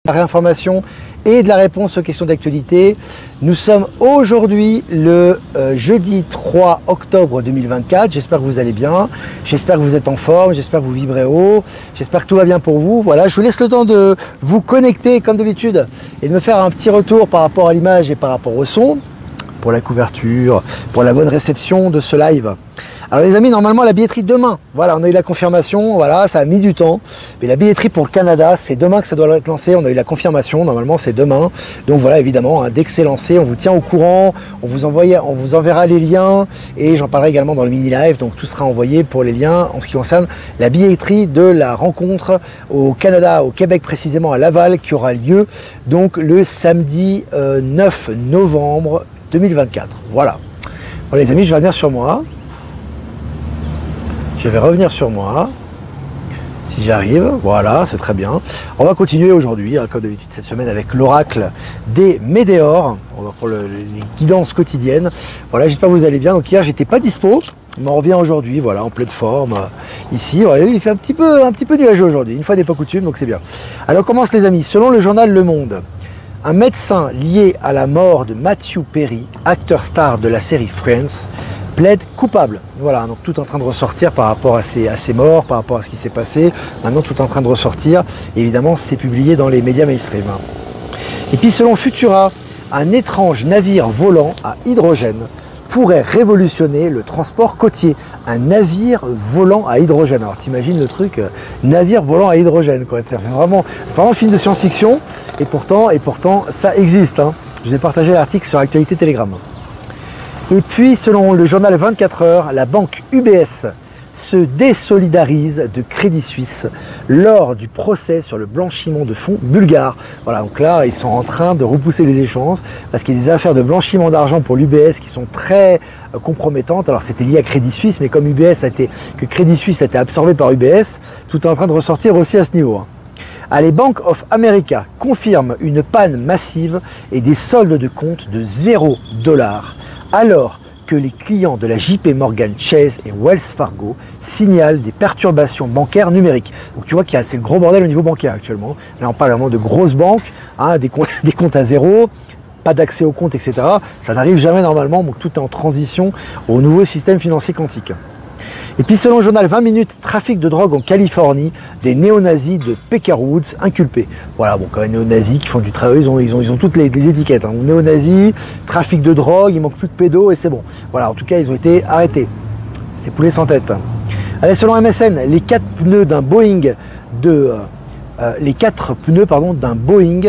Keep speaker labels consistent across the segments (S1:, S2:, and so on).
S1: la réinformation et de la réponse aux questions d'actualité. Nous sommes aujourd'hui le jeudi 3 octobre 2024. J'espère que vous allez bien, j'espère que vous êtes en forme, j'espère que vous vibrez haut, j'espère que tout va bien pour vous. Voilà, je vous laisse le temps de vous connecter comme d'habitude et de me faire un petit retour par rapport à l'image et par rapport au son, pour la couverture, pour la bonne réception de ce live. Alors les amis, normalement la billetterie demain, voilà, on a eu la confirmation, voilà, ça a mis du temps, mais la billetterie pour le Canada, c'est demain que ça doit être lancé, on a eu la confirmation, normalement c'est demain, donc voilà, évidemment, hein, dès que c'est lancé, on vous tient au courant, on vous enverra les liens, et j'en parlerai également dans le mini-live, donc tout sera envoyé pour les liens en ce qui concerne la billetterie de la rencontre au Canada, au Québec précisément, à Laval, qui aura lieu donc le samedi 9 novembre 2024, voilà. Bon les amis, je vais revenir sur moi. Je vais revenir sur moi, si j'arrive, voilà, c'est très bien. On va continuer aujourd'hui, hein, comme d'habitude cette semaine, avec l'oracle des Médéors, pour les guidances quotidiennes. Voilà, j'espère que vous allez bien. Donc hier, j'étais pas dispo, mais on revient aujourd'hui, voilà, en pleine forme, ici. Voilà, il fait un petit peu nuageux aujourd'hui, une fois n'est pas coutume, donc c'est bien. Alors, on commence les amis, selon le journal Le Monde, un médecin lié à la mort de Matthew Perry, acteur star de la série Friends, plaide coupable. Voilà, donc tout en train de ressortir par rapport à ces morts, par rapport à ce qui s'est passé. Maintenant, tout en train de ressortir. Et évidemment, c'est publié dans les médias mainstream. Et puis, selon Futura, un étrange navire volant à hydrogène pourrait révolutionner le transport côtier. Un navire volant à hydrogène. Alors, t'imagines le truc, navire volant à hydrogène, quoi. C'est vraiment film de science-fiction. Et pourtant, ça existe. Hein. Je vous ai partagé l'article sur Actualité Telegram. Et puis, selon le journal 24 heures, la banque UBS se désolidarise de Crédit Suisse lors du procès sur le blanchiment de fonds bulgare. Voilà, donc là, ils sont en train de repousser les échéances parce qu'il y a des affaires de blanchiment d'argent pour l'UBS qui sont très compromettantes. Alors, c'était lié à Crédit Suisse, mais comme Crédit Suisse a été absorbé par UBS, tout est en train de ressortir aussi à ce niveau. Allez, Bank of America confirme une panne massive et des soldes de compte de $0, alors que les clients de la JP Morgan Chase et Wells Fargo signalent des perturbations bancaires numériques. Donc tu vois qu'il y a c'est le gros bordel au niveau bancaire actuellement. Là on parle vraiment de grosses banques, hein, des comptes à zéro, pas d'accès aux comptes, etc. Ça n'arrive jamais normalement, donc tout est en transition au nouveau système financier quantique. Et puis selon le journal 20 minutes, trafic de drogue en Californie, des néo-nazis de Pecker Woods inculpés. Voilà, bon, quand même néo-nazis qui font du travail, ils ont toutes les étiquettes. Hein. Néo-nazis, trafic de drogue, il manque plus de pédos et c'est bon. Voilà, en tout cas, ils ont été arrêtés. C'est poulet sans tête. Allez, selon MSN, les quatre pneus d'un Boeing d'un Boeing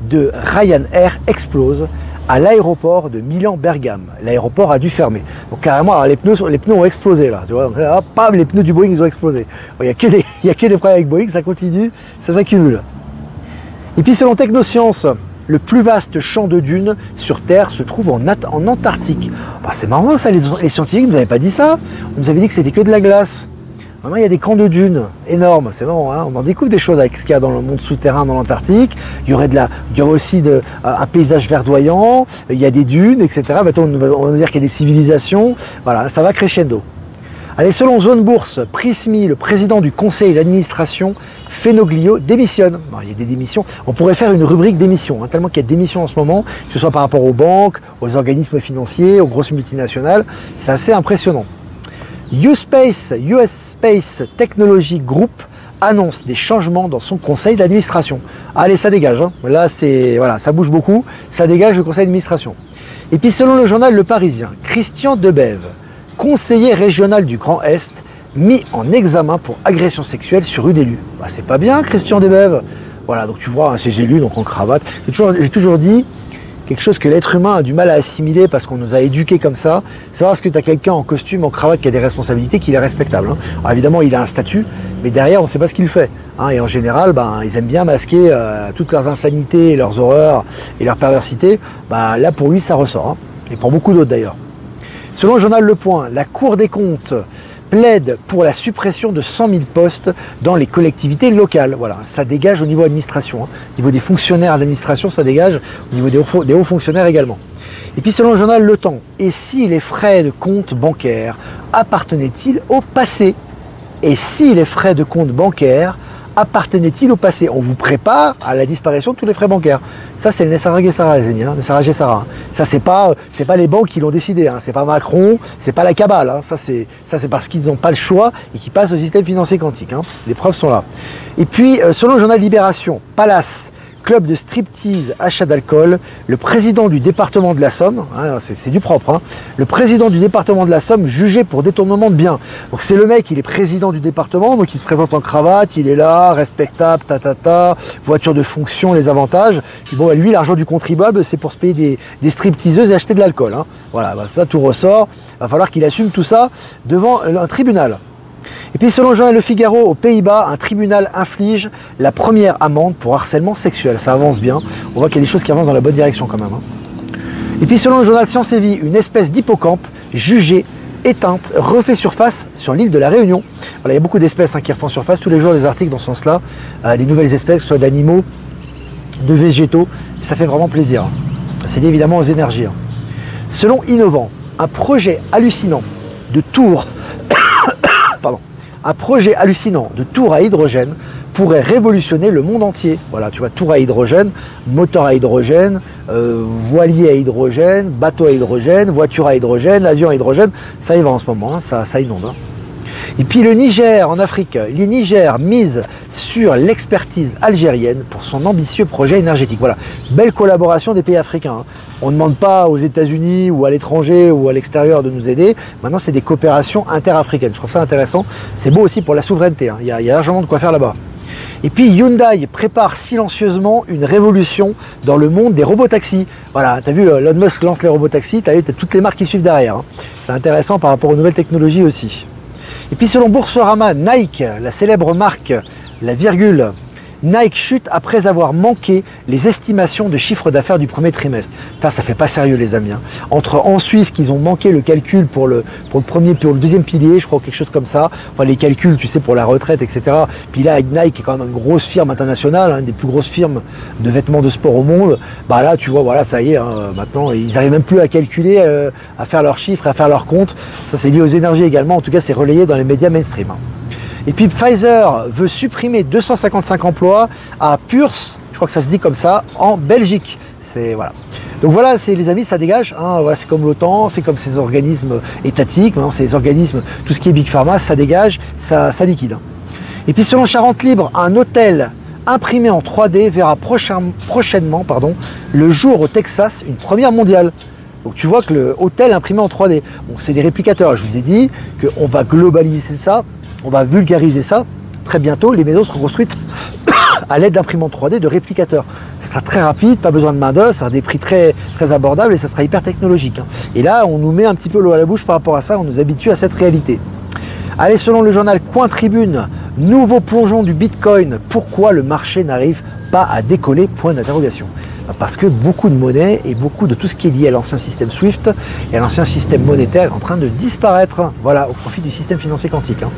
S1: de Ryanair explosent à l'aéroport de Milan-Bergame. L'aéroport a dû fermer. Donc carrément, alors, les pneus ont explosé là. Tu vois, donc, là, bam, les pneus du Boeing ils ont explosé. Il n'y a que des problèmes avec Boeing, ça continue, ça s'accumule. Et puis selon Technosciences, le plus vaste champ de dunes sur Terre se trouve en Antarctique. Bah, c'est marrant ça, les scientifiques ne nous avaient pas dit ça. On nous avait dit que c'était que de la glace. Maintenant, il y a des camps de dunes énormes, c'est marrant, hein, on en découvre des choses avec ce qu'il y a dans le monde souterrain dans l'Antarctique. Il y aurait aussi un paysage verdoyant, il y a des dunes, etc. Maintenant, on va dire qu'il y a des civilisations. Voilà, ça va crescendo. Allez, selon Zone Bourse, Prismi, le président du conseil d'administration, Fenoglio, démissionne. Bon, il y a des démissions. On pourrait faire une rubrique démissions, hein, tellement qu'il y a des démissions en ce moment, que ce soit par rapport aux banques, aux organismes financiers, aux grosses multinationales. C'est assez impressionnant. US Space Technology Group annonce des changements dans son conseil d'administration. Allez, ça dégage. Hein. Là, voilà, ça bouge beaucoup. Ça dégage le conseil d'administration. Et puis, selon le journal Le Parisien, Christian Debève, conseiller régional du Grand Est, mis en examen pour agression sexuelle sur une élue. Bah, c'est pas bien, Christian Debève. Voilà, donc tu vois, hein, ces élus, donc en cravate. J'ai toujours dit quelque chose que l'être humain a du mal à assimiler parce qu'on nous a éduqués comme ça, c'est parce que tu as quelqu'un en costume, en cravate qui a des responsabilités, qu'il est respectable. Hein. Alors évidemment, il a un statut, mais derrière, on ne sait pas ce qu'il fait. Hein. Et en général, ils aiment bien masquer toutes leurs insanités, leurs horreurs et leurs perversités. Là, pour lui, ça ressort. Hein. Et pour beaucoup d'autres d'ailleurs. Selon le journal Le Point, la Cour des comptes plaide pour la suppression de 100 000 postes dans les collectivités locales. Voilà, ça dégage au niveau administration. Hein. Au niveau des fonctionnaires d'administration, ça dégage. Au niveau des hauts fonctionnaires également. Et puis selon le journal Le Temps, et si les frais de compte bancaire appartenaient-ils au passé? Et si les frais de compte bancaire appartenait-il au passé? On vous prépare à la disparition de tous les frais bancaires. Ça, c'est le Nessara Guessara, les amis, hein, Nessara Guessara. Ça, c'est pas les banques qui l'ont décidé, hein. C'est pas Macron, c'est pas la cabale. Hein. Ça, c'est parce qu'ils n'ont pas le choix et qu'ils passent au système financier quantique. Hein. Les preuves sont là. Et puis, selon le journal Libération, Palace, club de striptease, achat d'alcool, le président du département de la Somme, hein, c'est du propre, hein, le président du département de la Somme jugé pour détournement de biens. Donc c'est le mec, il est président du département, donc il se présente en cravate, il est là, respectable, voiture de fonction, les avantages. Puis bon, lui, l'argent du contribuable, c'est pour se payer des stripteaseuses et acheter de l'alcool. Hein. Voilà, bah, ça tout ressort. Il va falloir qu'il assume tout ça devant un tribunal. Et puis selon le journal Le Figaro, aux Pays-Bas, un tribunal inflige la première amende pour harcèlement sexuel. Ça avance bien, on voit qu'il y a des choses qui avancent dans la bonne direction quand même. Hein. Et puis selon le journal Science et Vie, une espèce d'hippocampe jugée, éteinte, refait surface sur l'île de la Réunion. Voilà, il y a beaucoup d'espèces qui refont surface, tous les jours des articles dans ce sens-là, des nouvelles espèces, que ce soit d'animaux, de végétaux, et ça fait vraiment plaisir. C'est lié évidemment aux énergies. Hein. Selon Innovant, un projet hallucinant de tour un projet hallucinant de tour à hydrogène pourrait révolutionner le monde entier. Voilà, tu vois, tour à hydrogène, moteur à hydrogène, voilier à hydrogène, bateau à hydrogène, voiture à hydrogène, avion à hydrogène, ça y va en ce moment, hein, ça inonde. Hein. Et puis le Niger en Afrique, le Niger mise sur l'expertise algérienne pour son ambitieux projet énergétique. Voilà, belle collaboration des pays africains. Hein. On ne demande pas aux États-Unis ou à l'étranger ou à l'extérieur de nous aider. Maintenant, c'est des coopérations interafricaines. Je trouve ça intéressant. C'est beau aussi pour la souveraineté. Hein. Il y a largement de quoi faire là-bas. Et puis Hyundai prépare silencieusement une révolution dans le monde des robotaxis. Voilà, tu as vu, Elon Musk lance les robotaxis, tu as vu, toutes les marques qui suivent derrière. Hein. C'est intéressant par rapport aux nouvelles technologies aussi. Et puis selon Boursorama, Nike, la célèbre marque, la virgule, Nike chute après avoir manqué les estimations de chiffre d'affaires du premier trimestre. Putain, ça fait pas sérieux les amis. Hein. Entre en Suisse qu'ils ont manqué le calcul pour le deuxième pilier, je crois quelque chose comme ça. Enfin les calculs, tu sais, pour la retraite, etc. Puis là, Nike est quand même une grosse firme internationale, hein, une des plus grosses firmes de vêtements de sport au monde. Bah là, tu vois, voilà, ça y est. Hein, maintenant, ils n'arrivent même plus à calculer, à faire leurs chiffres, à faire leurs comptes. Ça, c'est lié aux énergies également. En tout cas, c'est relayé dans les médias mainstream. Hein. Et puis Pfizer veut supprimer 255 emplois à Puurs, je crois que ça se dit comme ça, en Belgique. Voilà. Donc voilà, les amis, ça dégage. Hein, voilà, c'est comme l'OTAN, c'est comme ces organismes étatiques, hein, ces organismes, tout ce qui est Big Pharma, ça dégage, ça liquide. Hein. Et puis selon Charente Libre, un hôtel imprimé en 3D verra prochainement le jour au Texas, une première mondiale. Donc tu vois que le hôtel imprimé en 3D, bon, c'est des réplicateurs. Je vous ai dit qu'on va globaliser ça. On va vulgariser ça. Très bientôt, les maisons seront construites à l'aide d'imprimantes 3D de réplicateurs. Ça sera très rapide, pas besoin de main d'œuvre, ça sera des prix très, très abordables et ça sera hyper technologique. Hein. Et là, on nous met un petit peu l'eau à la bouche par rapport à ça, on nous habitue à cette réalité. Allez, selon le journal Coin Tribune, nouveau plongeon du Bitcoin, pourquoi le marché n'arrive pas à décoller? Point d'interrogation. Parce que beaucoup de monnaie et beaucoup de tout ce qui est lié à l'ancien système SWIFT et à l'ancien système monétaire est en train de disparaître. Voilà, au profit du système financier quantique. Hein.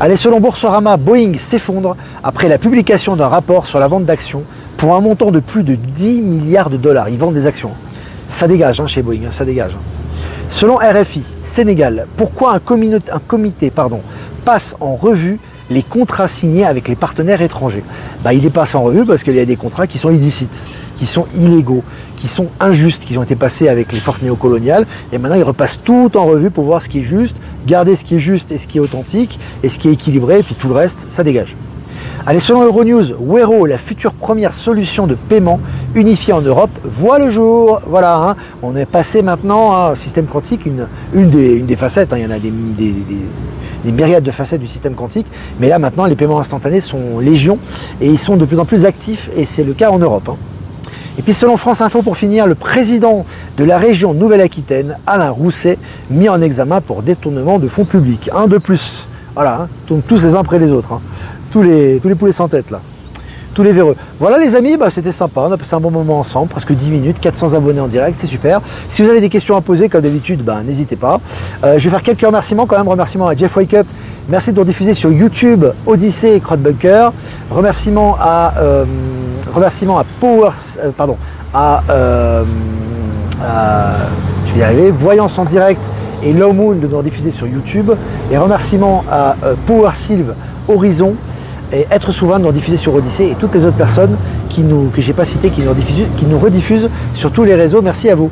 S1: Allez, selon Boursorama, Boeing s'effondre après la publication d'un rapport sur la vente d'actions pour un montant de plus de 10 milliards de dollars. Ils vendent des actions. Ça dégage hein, chez Boeing, hein, ça dégage. Selon RFI, Sénégal, pourquoi un comité passe en revue les contrats signés avec les partenaires étrangers? Il les passe en revue parce qu'il y a des contrats qui sont illicites, qui sont illégaux, qui sont injustes, qui ont été passés avec les forces néocoloniales. Et maintenant, ils repassent tout en revue pour voir ce qui est juste, garder ce qui est juste et ce qui est authentique, et ce qui est équilibré, et puis tout le reste, ça dégage. Allez, selon Euronews, Wero, la future première solution de paiement unifiée en Europe, voit le jour. Voilà, hein, on est passé maintenant à un système quantique, une des facettes, hein, il y en a des myriades de facettes du système quantique, mais là maintenant les paiements instantanés sont légion et ils sont de plus en plus actifs et c'est le cas en Europe. Hein. Et puis selon France Info pour finir, le président de la région Nouvelle-Aquitaine, Alain Rousset, mis en examen pour détournement de fonds publics. Un de plus, voilà, hein, tous les uns après les autres, hein. Tous les poulets sans tête là. Tous les véreux. Voilà les amis, c'était sympa, on a passé un bon moment ensemble, presque 10 minutes, 400 abonnés en direct, c'est super. Si vous avez des questions à poser, comme d'habitude, n'hésitez pas. Je vais faire quelques remerciements quand même, remerciements à Jeff Wake Up, merci de nous diffuser sur YouTube, Odyssey et Crowdbunker. Remerciements à je vais y arriver, Voyance en direct et Low Moon de nous diffuser sur YouTube. Et remerciements à Power Sylve, Horizon, et Être Souverain nous diffusé sur Odyssée et toutes les autres personnes que j'ai pas citées qui nous rediffusent sur tous les réseaux. Merci à vous.